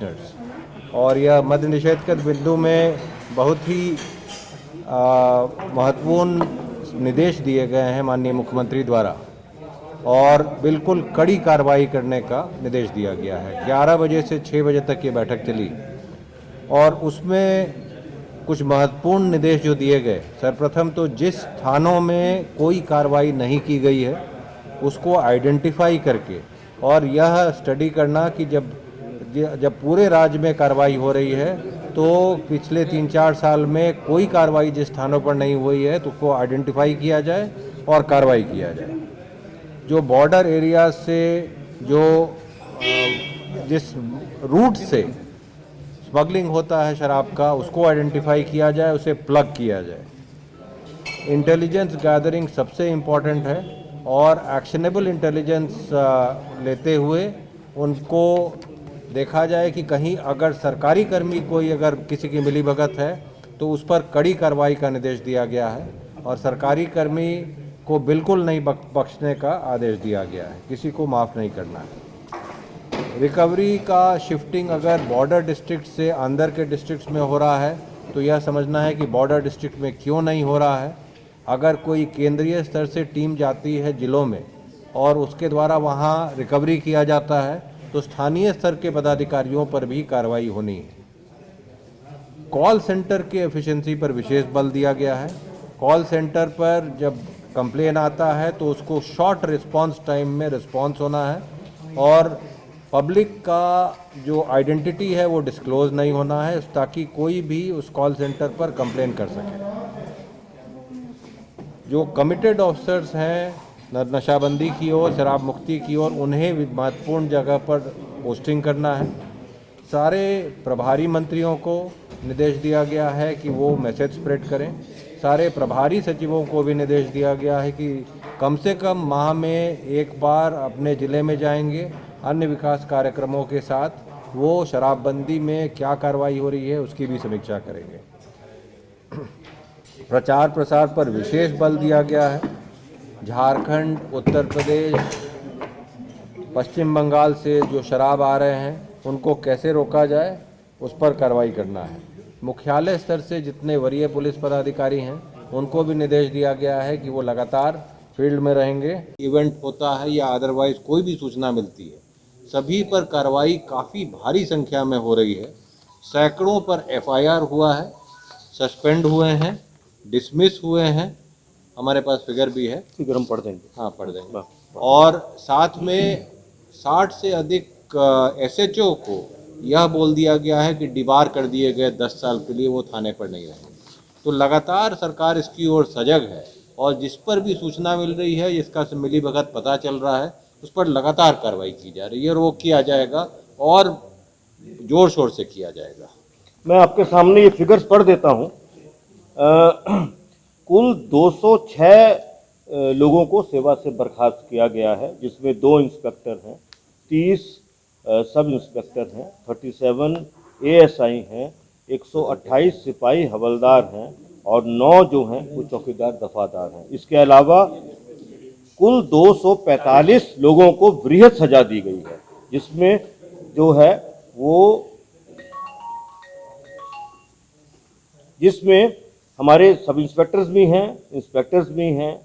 Commissioners. और यह मद्य निषेध के बिंदु में बहुत ही महत्वपूर्ण निर्देश दिए गए हैं माननीय मुख्यमंत्री द्वारा, और बिल्कुल कड़ी कार्रवाई करने का निर्देश दिया गया है। 11 बजे से 6 बजे तक ये बैठक चली और उसमें कुछ महत्वपूर्ण निर्देश जो दिए गए, सर्वप्रथम तो जिस थानों में कोई कार्रवाई नहीं की गई है उसको आइडेंटिफाई करके और यह स्टडी करना कि जब पूरे राज्य में कार्रवाई हो रही है तो पिछले 3-4 साल में कोई कार्रवाई जिस थानों पर नहीं हुई है तो उसको आइडेंटिफाई किया जाए और कार्रवाई किया जाए। जो बॉर्डर एरिया से जिस रूट से स्मगलिंग होता है शराब का, उसको आइडेंटिफाई किया जाए, उसे प्लग किया जाए। इंटेलिजेंस गैदरिंग सबसे इम्पॉर्टेंट है और एक्शनेबल इंटेलिजेंस लेते हुए उनको देखा जाए कि कहीं अगर सरकारी कर्मी कोई अगर किसी की मिलीभगत है तो उस पर कड़ी कार्रवाई का निर्देश दिया गया है और सरकारी कर्मी को बिल्कुल नहीं बख्शने का आदेश दिया गया है, किसी को माफ़ नहीं करना है। रिकवरी का शिफ्टिंग अगर बॉर्डर डिस्ट्रिक्ट से अंदर के डिस्ट्रिक्ट्स में हो रहा है तो यह समझना है कि बॉर्डर डिस्ट्रिक्ट में क्यों नहीं हो रहा है। अगर कोई केंद्रीय स्तर से टीम जाती है जिलों में और उसके द्वारा वहां रिकवरी किया जाता है तो स्थानीय स्तर के पदाधिकारियों पर भी कार्रवाई होनी है। कॉल सेंटर के एफिशिएंसी पर विशेष बल दिया गया है। कॉल सेंटर पर जब कंप्लेन आता है तो उसको शॉर्ट रिस्पांस टाइम में रिस्पांस होना है और पब्लिक का जो आइडेंटिटी है वो डिस्क्लोज नहीं होना है ताकि कोई भी उस कॉल सेंटर पर कंप्लेन कर सके। जो कमिटेड ऑफिसर्स हैं नशाबंदी की ओर, शराब मुक्ति की ओर, उन्हें महत्वपूर्ण जगह पर पोस्टिंग करना है। सारे प्रभारी मंत्रियों को निर्देश दिया गया है कि वो मैसेज स्प्रेड करें। सारे प्रभारी सचिवों को भी निर्देश दिया गया है कि कम से कम माह में एक बार अपने ज़िले में जाएंगे, अन्य विकास कार्यक्रमों के साथ वो शराबबंदी में क्या कार्रवाई हो रही है उसकी भी समीक्षा करेंगे। प्रचार प्रसार पर विशेष बल दिया गया है। झारखंड, उत्तर प्रदेश, पश्चिम बंगाल से जो शराब आ रहे हैं उनको कैसे रोका जाए उस पर कार्रवाई करना है। मुख्यालय स्तर से जितने वरीय पुलिस पदाधिकारी हैं उनको भी निर्देश दिया गया है कि वो लगातार फील्ड में रहेंगे। इवेंट होता है या अदरवाइज कोई भी सूचना मिलती है सभी पर कार्रवाई काफ़ी भारी संख्या में हो रही है। सैकड़ों पर एफआईआर हुआ है, सस्पेंड हुए हैं, डिसमिस हुए हैं, हमारे पास फिगर भी है, फिगर हम पढ़ देंगे। हाँ पढ़ देंगे। और साथ में 60 से अधिक एसएचओ को यह बोल दिया गया है कि डिबार कर दिए गए 10 साल के लिए, वो थाने पर नहीं रहेंगे। तो लगातार सरकार इसकी ओर सजग है और जिस पर भी सूचना मिल रही है, जिसका मिलीभगत पता चल रहा है, उस पर लगातार कार्रवाई की जा रही है और वो किया जाएगा और जोर शोर से किया जाएगा। मैं आपके सामने ये फिगर्स पढ़ देता हूँ। कुल 206 लोगों को सेवा से बर्खास्त किया गया है, जिसमें 2 इंस्पेक्टर हैं, 30 सब इंस्पेक्टर हैं, 37 एएसआई हैं, 128 सिपाही हवलदार हैं और 9 जो हैं वो चौकीदार दफादार हैं। इसके अलावा कुल 245 लोगों को वृहद सजा दी गई है, जिसमें जो है वो जिसमें हमारे सब इंस्पेक्टर्स भी हैं, इंस्पेक्टर्स भी हैं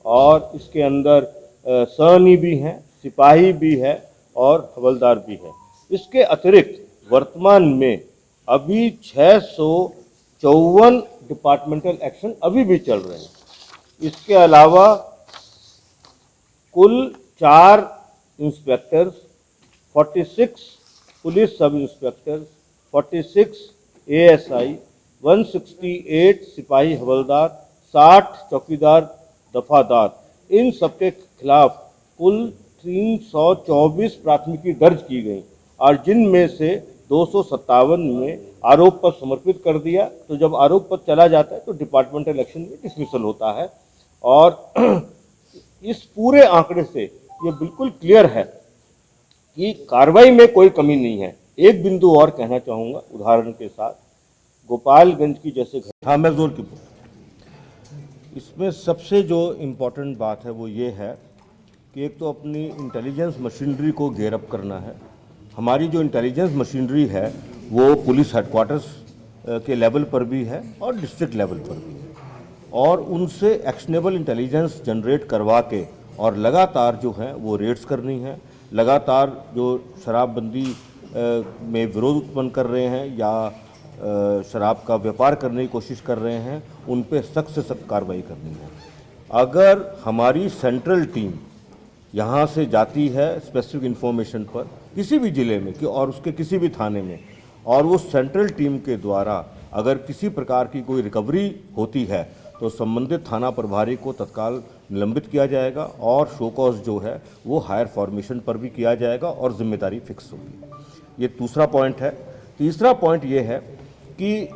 और इसके अंदर सहनी भी हैं, सिपाही भी है और हवलदार भी है। इसके अतिरिक्त वर्तमान में अभी 654 डिपार्टमेंटल एक्शन अभी भी चल रहे हैं। इसके अलावा कुल 4 इंस्पेक्टर्स, 46 पुलिस सब इंस्पेक्टर्स, 46 एएसआई, 168 सिपाही हवलदार, 60 चौकीदार दफादार, इन सबके खिलाफ कुल 324 प्राथमिकी दर्ज की गई और जिनमें से 257 में आरोप पत्र समर्पित कर दिया। तो जब आरोप पत्र चला जाता है तो डिपार्टमेंटल एक्शन में डिसमिसल होता है। और इस पूरे आंकड़े से ये बिल्कुल क्लियर है कि कार्रवाई में कोई कमी नहीं है। एक बिंदु और कहना चाहूँगा उदाहरण के साथ, गोपालगंज की जैसे घटना, हाँ मैं जोर की इसमें सबसे जो इम्पोर्टेंट बात है वो ये है कि एक तो अपनी इंटेलिजेंस मशीनरी को गेयर अप करना है हमारी जो इंटेलिजेंस मशीनरी है वो पुलिस हेडक्वार्टर्स के लेवल पर भी है और डिस्ट्रिक्ट लेवल पर भी है, और उनसे एक्शनेबल इंटेलिजेंस जनरेट करवा के और लगातार जो है वो रेड्स करनी है। लगातार जो शराबबंदी में विरोध उत्पन्न कर रहे हैं या शराब का व्यापार करने की कोशिश कर रहे हैं, उन पे सख्त से सख्त कार्रवाई करनी है। अगर हमारी सेंट्रल टीम यहाँ से जाती है स्पेसिफिक इन्फॉर्मेशन पर किसी भी ज़िले में कि और उसके किसी भी थाने में, और वो सेंट्रल टीम के द्वारा अगर किसी प्रकार की कोई रिकवरी होती है तो संबंधित थाना प्रभारी को तत्काल निलंबित किया जाएगा और शो कॉज जो है वो हायर फॉर्मेशन पर भी किया जाएगा और जिम्मेदारी फिक्स होगी। ये दूसरा पॉइंट है। तीसरा पॉइंट ये है कि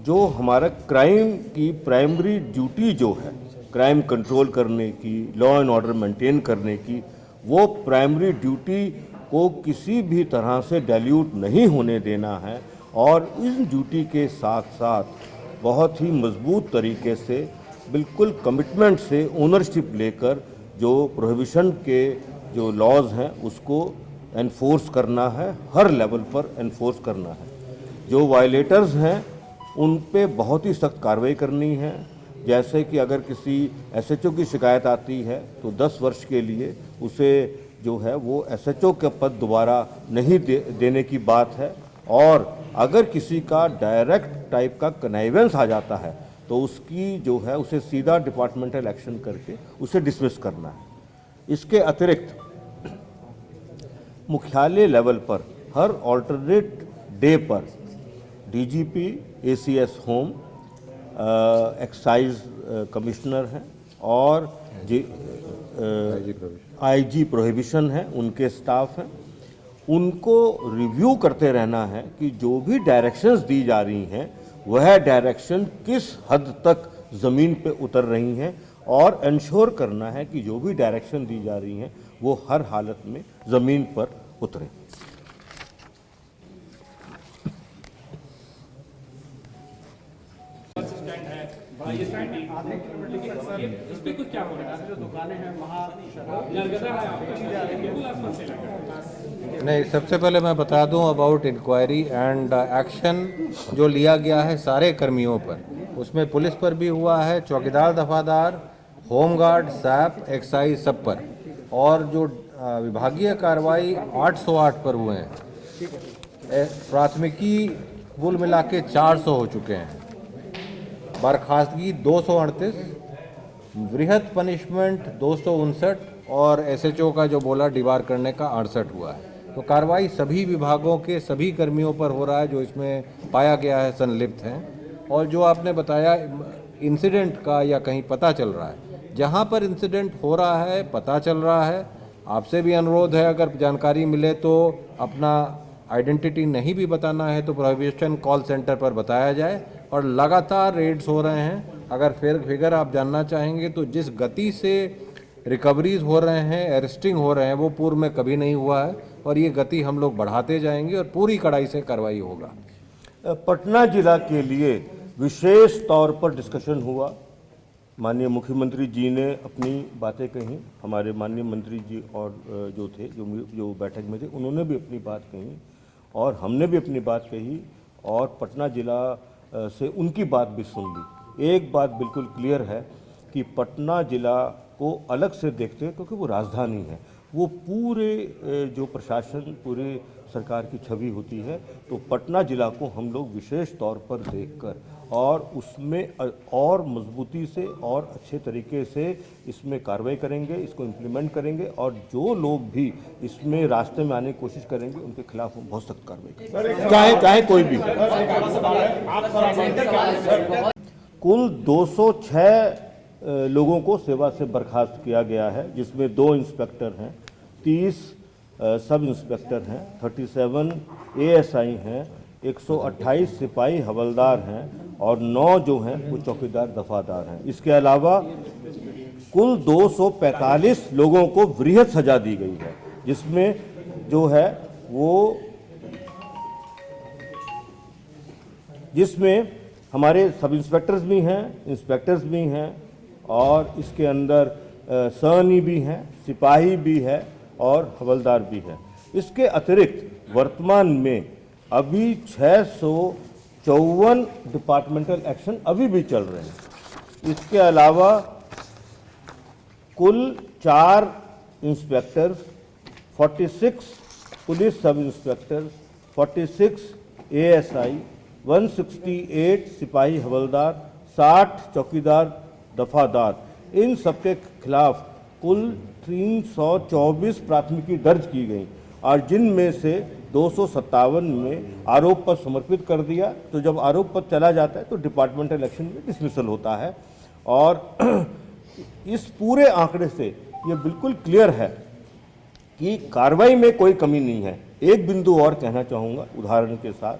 जो हमारा क्राइम की प्राइमरी ड्यूटी जो है, क्राइम कंट्रोल करने की, लॉ एंड ऑर्डर मेंटेन करने की, वो प्राइमरी ड्यूटी को किसी भी तरह से डाइल्यूट नहीं होने देना है, और इस ड्यूटी के साथ साथ बहुत ही मजबूत तरीके से बिल्कुल कमिटमेंट से ओनरशिप लेकर जो प्रोहिबिशन के जो लॉज हैं उसको एनफोर्स करना है, हर लेवल पर एनफोर्स करना है। जो वायलेटर्स हैं उन पे बहुत ही सख्त कार्रवाई करनी है। जैसे कि अगर किसी एसएचओ की शिकायत आती है तो 10 वर्ष के लिए उसे जो है वो एसएचओ का पद दोबारा नहीं देने की बात है, और अगर किसी का डायरेक्ट टाइप का कनाइवेंस आ जाता है तो उसकी जो है उसे सीधा डिपार्टमेंटल एक्शन करके उसे डिसमिस करना है। इसके अतिरिक्त मुख्यालय लेवल पर हर ऑल्टरनेट डे पर DGP, ACS home, excise commissioner हैं और आईजी प्रोहिबिशन है, उनके स्टाफ हैं, उनको रिव्यू करते रहना है कि जो भी डायरेक्शंस दी जा रही हैं वह डायरेक्शन किस हद तक ज़मीन पे उतर रही हैं, और इंश्योर करना है कि जो भी डायरेक्शन दी जा रही हैं वो हर हालत में ज़मीन पर उतरे। इस पे कुछ क्या हो रहा है? जो दुकानें हैं वहाँ नरगदा है आपका, बिल्कुल आसपास से लगा। नहीं, सबसे पहले मैं बता दूं अबाउट इंक्वायरी एंड एक्शन जो लिया गया है सारे कर्मियों पर, उसमें पुलिस पर भी हुआ है, चौकीदार दफादार, होमगार्ड, सैप, एक्साइज सब पर, और जो विभागीय कार्रवाई 808 पर हुए हैं। प्राथमिकी कुल मिला के 400 हो चुके हैं, बर्खास्तगी 238, वृहद पनिशमेंट 259, और एसएचओ का जो बोला डिबार करने का 68 हुआ है। तो कार्रवाई सभी विभागों के सभी कर्मियों पर हो रहा है जो इसमें पाया गया है संलिप्त हैं। और जो आपने बताया इंसिडेंट का या कहीं पता चल रहा है, जहाँ पर इंसिडेंट हो रहा है पता चल रहा है, आपसे भी अनुरोध है अगर जानकारी मिले तो अपना आइडेंटिटी नहीं भी बताना है तो प्रोहिबिशन कॉल सेंटर पर बताया जाए। और लगातार रेड्स हो रहे हैं। अगर फिगर आप जानना चाहेंगे तो जिस गति से रिकवरीज हो रहे हैं, अरेस्टिंग हो रहे हैं, वो पूर्व में कभी नहीं हुआ है, और ये गति हम लोग बढ़ाते जाएंगे और पूरी कड़ाई से कार्रवाई होगा। पटना जिला के लिए विशेष तौर पर डिस्कशन हुआ। माननीय मुख्यमंत्री जी ने अपनी बातें कहीं, हमारे माननीय मंत्री जी और जो थे जो बैठक में थे उन्होंने भी अपनी बात कही और हमने भी अपनी बात कही, और पटना जिला से उनकी बात भी सुन ली। एक बात बिल्कुल क्लियर है कि पटना जिला को अलग से देखते हैं क्योंकि वो राजधानी है, वो पूरे जो प्रशासन, पूरे सरकार की छवि होती है, तो पटना जिला को हम लोग विशेष तौर पर देखकर और उसमें और मजबूती से और अच्छे तरीके से इसमें कार्रवाई करेंगे, इसको इम्प्लीमेंट करेंगे, और जो लोग भी इसमें रास्ते में आने की कोशिश करेंगे उनके खिलाफ हम बहुत सख्त कार्रवाई करेंगे, चाहे कोई भी। कुल 206 लोगों को सेवा से बर्खास्त किया गया है, जिसमें 2 इंस्पेक्टर हैं, 30 सब इंस्पेक्टर हैं, 37 एएसआई हैं, 128 सिपाही हवलदार हैं और 9 जो हैं वो चौकीदार दफादार हैं। इसके अलावा कुल 245 लोगों को वृहद सजा दी गई है, जिसमें जो है वो जिसमें हमारे सब इंस्पेक्टर्स भी हैं, इंस्पेक्टर्स भी हैं, और इसके अंदर सैनी भी हैं, सिपाही भी है और हवलदार भी है। इसके अतिरिक्त वर्तमान में अभी 654 डिपार्टमेंटल एक्शन अभी भी चल रहे हैं। इसके अलावा कुल 4 इंस्पेक्टर्स, 46 पुलिस सब इंस्पेक्टर्स, 46 ASI, 168 सिपाही हवलदार, 60 चौकीदार दफादार, इन सबके खिलाफ कुल 324 प्राथमिकी दर्ज की गई और जिनमें से 257 में आरोप पत्र समर्पित कर दिया। तो जब आरोप पत्र चला जाता है तो डिपार्टमेंटल एक्शन में डिसमिसल होता है। और इस पूरे आंकड़े से ये बिल्कुल क्लियर है कि कार्रवाई में कोई कमी नहीं है। एक बिंदु और कहना चाहूँगा उदाहरण के साथ,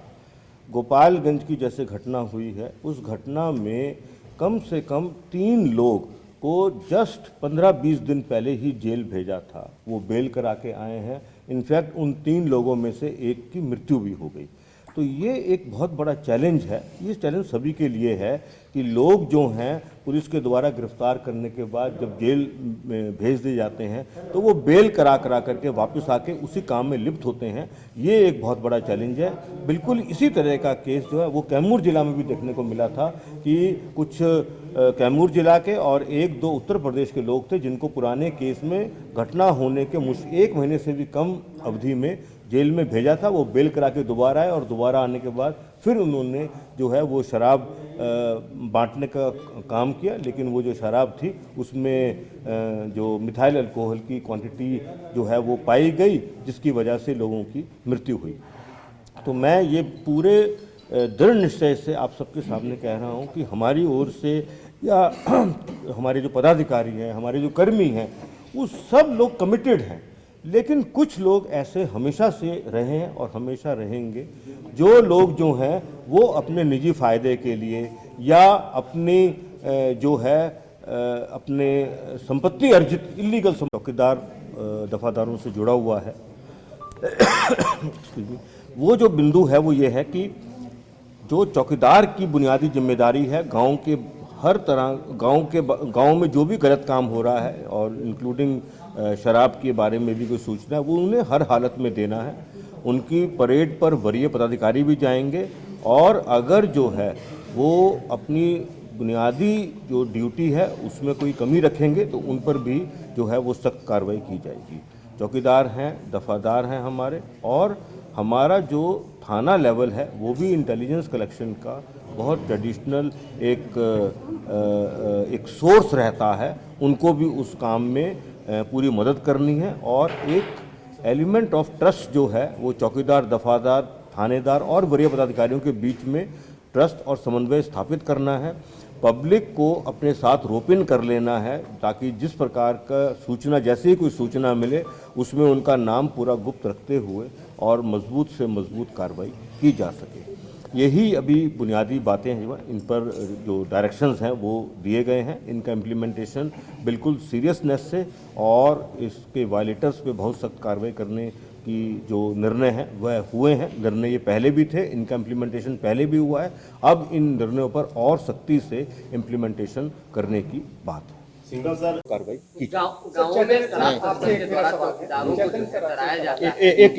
गोपालगंज की जैसे घटना हुई है, उस घटना में कम से कम 3 लोग को जस्ट 15-20 दिन पहले ही जेल भेजा था। वो बेल करा के आए हैं। इनफैक्ट उन 3 लोगों में से एक की मृत्यु भी हो गई। तो ये एक बहुत बड़ा चैलेंज है। ये चैलेंज सभी के लिए है कि लोग जो हैं पुलिस के द्वारा गिरफ्तार करने के बाद जब जेल में भेज दिए जाते हैं तो वो बेल करा करके वापस आके उसी काम में लिप्त होते हैं। ये एक बहुत बड़ा चैलेंज है। बिल्कुल इसी तरह का केस जो है वो कैमूर जिला में भी देखने को मिला था कि कुछ कैमूर जिला के और 1-2 उत्तर प्रदेश के लोग थे जिनको पुराने केस में घटना होने के 1 महीने से भी कम अवधि में जेल में भेजा था। वो बेल करा के दोबारा आए और दोबारा आने के बाद फिर उन्होंने जो है वो शराब बांटने का काम किया। लेकिन वो जो शराब थी उसमें जो मिथाइल अल्कोहल की क्वांटिटी जो है वो पाई गई, जिसकी वजह से लोगों की मृत्यु हुई। तो मैं ये पूरे दृढ़ निश्चय से आप सबके सामने कह रहा हूँ कि हमारी ओर से या हमारे जो पदाधिकारी हैं, हमारे जो कर्मी हैं, वो सब लोग कमिटेड हैं। लेकिन कुछ लोग ऐसे हमेशा से रहे हैं और हमेशा रहेंगे, जो लोग जो हैं वो अपने निजी फ़ायदे के लिए या अपनी जो है अपने संपत्ति अर्जित इलीगल चौकीदार दफादारों से जुड़ा हुआ है। वो जो बिंदु है वो ये है कि जो चौकीदार की बुनियादी जिम्मेदारी है गांव के हर तरह गांव में जो भी गलत काम हो रहा है और इंक्लूडिंग शराब के बारे में भी कोई सूचना है वो उन्हें हर हालत में देना है। उनकी परेड पर वरीय पदाधिकारी भी जाएंगे और अगर जो है वो अपनी बुनियादी जो ड्यूटी है उसमें कोई कमी रखेंगे तो उन पर भी जो है वो सख्त कार्रवाई की जाएगी। चौकीदार हैं, दफादार हैं हमारे, और हमारा जो थाना लेवल है वो भी इंटेलिजेंस कलेक्शन का बहुत ट्रेडिशनल एक सोर्स रहता है। उनको भी उस काम में पूरी मदद करनी है और एक एलिमेंट ऑफ ट्रस्ट जो है वो चौकीदार, दफादार, थानेदार और वरीय पदाधिकारियों के बीच में ट्रस्ट और समन्वय स्थापित करना है। पब्लिक को अपने साथ रोपिन कर लेना है ताकि जिस प्रकार का सूचना, जैसे ही कोई सूचना मिले उसमें उनका नाम पूरा गुप्त रखते हुए और मजबूत से मजबूत कार्रवाई की जा सके। यही अभी बुनियादी बातें हैं, इन पर जो डायरेक्शंस हैं वो दिए गए हैं। इनका इम्प्लीमेंटेशन बिल्कुल सीरियसनेस से और इसके वायलेटर्स पे बहुत सख्त कार्रवाई करने की जो निर्णय हैं वह हुए हैं। निर्णय ये पहले भी थे, इनका इम्प्लीमेंटेशन पहले भी हुआ है। अब इन निर्णयों पर और सख्ती से इम्प्लीमेंटेशन करने की बात है। सिंघल सर कार्रवाई की गाँवों में शराब तस्करों के द्वारा चौकीदारों को कराया जाता है। एक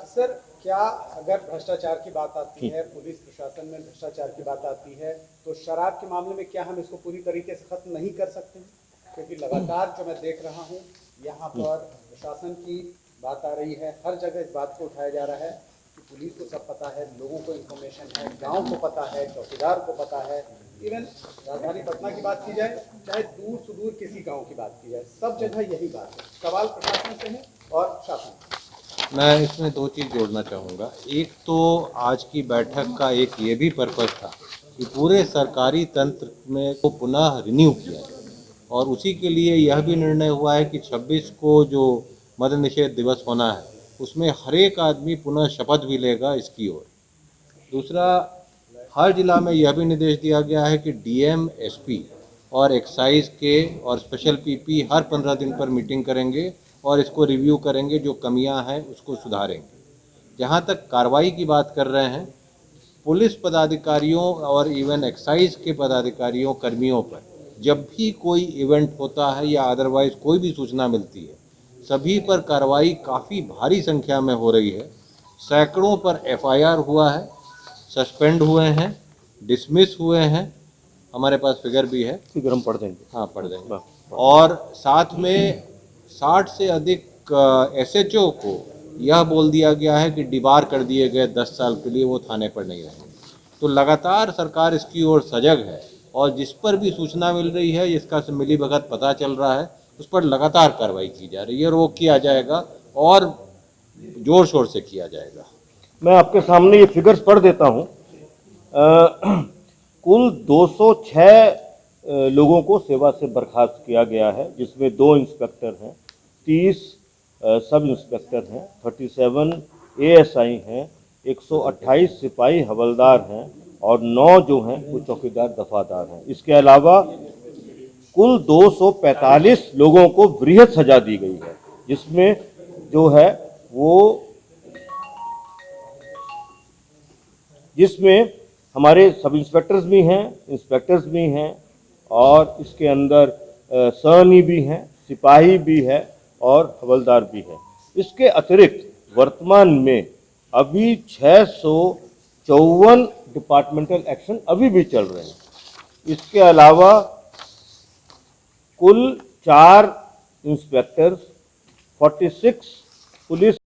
सर, क्या अगर भ्रष्टाचार की बात आती है, पुलिस प्रशासन में भ्रष्टाचार की बात आती है, तो शराब के मामले में क्या हम इसको पूरी तरीके से खत्म नहीं कर सकते हैं? क्योंकि लगातार जो मैं देख रहा हूँ यहाँ पर प्रशासन की बात आ रही है, हर जगह इस बात को उठाया जा रहा है कि पुलिस को सब पता है, लोगों को इन्फॉर्मेशन है, गांव को पता है, चौकीदार को पता है। इवन राजधानी पटना की बात की जाए, चाहे दूर सुदूर किसी गांव की बात की जाए, सब जगह यही बात है। सवाल प्रशासन से है और शासन। मैं इसमें 2 चीज़ जोड़ना चाहूँगा। एक तो आज की बैठक का एक ये भी पर्पस था कि पूरे सरकारी तंत्र में को पुनः रिन्यू किया जाए, और उसी के लिए यह भी निर्णय हुआ है कि 26 को जो मद्य निषेध दिवस होना है उसमें हर एक आदमी पुनः शपथ भी लेगा इसकी ओर। दूसरा, हर जिला में यह भी निर्देश दिया गया है कि डीएम, एसपी और एक्साइज के और स्पेशल पीपी हर 15 दिन पर मीटिंग करेंगे और इसको रिव्यू करेंगे, जो कमियां हैं उसको सुधारेंगे। जहां तक कार्रवाई की बात कर रहे हैं, पुलिस पदाधिकारियों और इवन एक्साइज के पदाधिकारियों, कर्मियों पर जब भी कोई इवेंट होता है या अदरवाइज कोई भी सूचना मिलती है सभी पर कार्रवाई काफ़ी भारी संख्या में हो रही है। सैकड़ों पर एफआईआर हुआ है, सस्पेंड हुए हैं, डिसमिस हुए हैं, हमारे पास फिगर भी है। फिगर हम पढ़ देंगे। हाँ, पढ़ देंगे। और साथ में 60 से अधिक एसएचओ को यह बोल दिया गया है कि डिबार कर दिए गए 10 साल के लिए, वो थाने पर नहीं रहेंगे। तो लगातार सरकार इसकी ओर सजग है और जिस पर भी सूचना मिल रही है, जिसका मिलीभगत पता चल रहा है, उस पर लगातार कार्रवाई की जा रही है और वो किया जाएगा और जोर शोर से किया जाएगा। मैं आपके सामने ये फिगर्स पढ़ देता हूँ। कुल 206 लोगों को सेवा से बर्खास्त किया गया है, जिसमें 2 इंस्पेक्टर हैं, 30 सब इंस्पेक्टर हैं, 37 एएसआई हैं, 128 सिपाही हवलदार हैं और 9 जो हैं वो चौकीदार दफादार हैं। इसके अलावा कुल 245 लोगों को वृहद सजा दी गई है, जिसमें जो है वो जिसमें हमारे सब इंस्पेक्टर्स भी हैं, इंस्पेक्टर्स भी हैं और इसके अंदर सहनी भी हैं, सिपाही भी है और हवलदार भी है। इसके अतिरिक्त वर्तमान में अभी 654 डिपार्टमेंटल एक्शन अभी भी चल रहे हैं। इसके अलावा कुल 4 इंस्पेक्टर्स, 46 पुलिस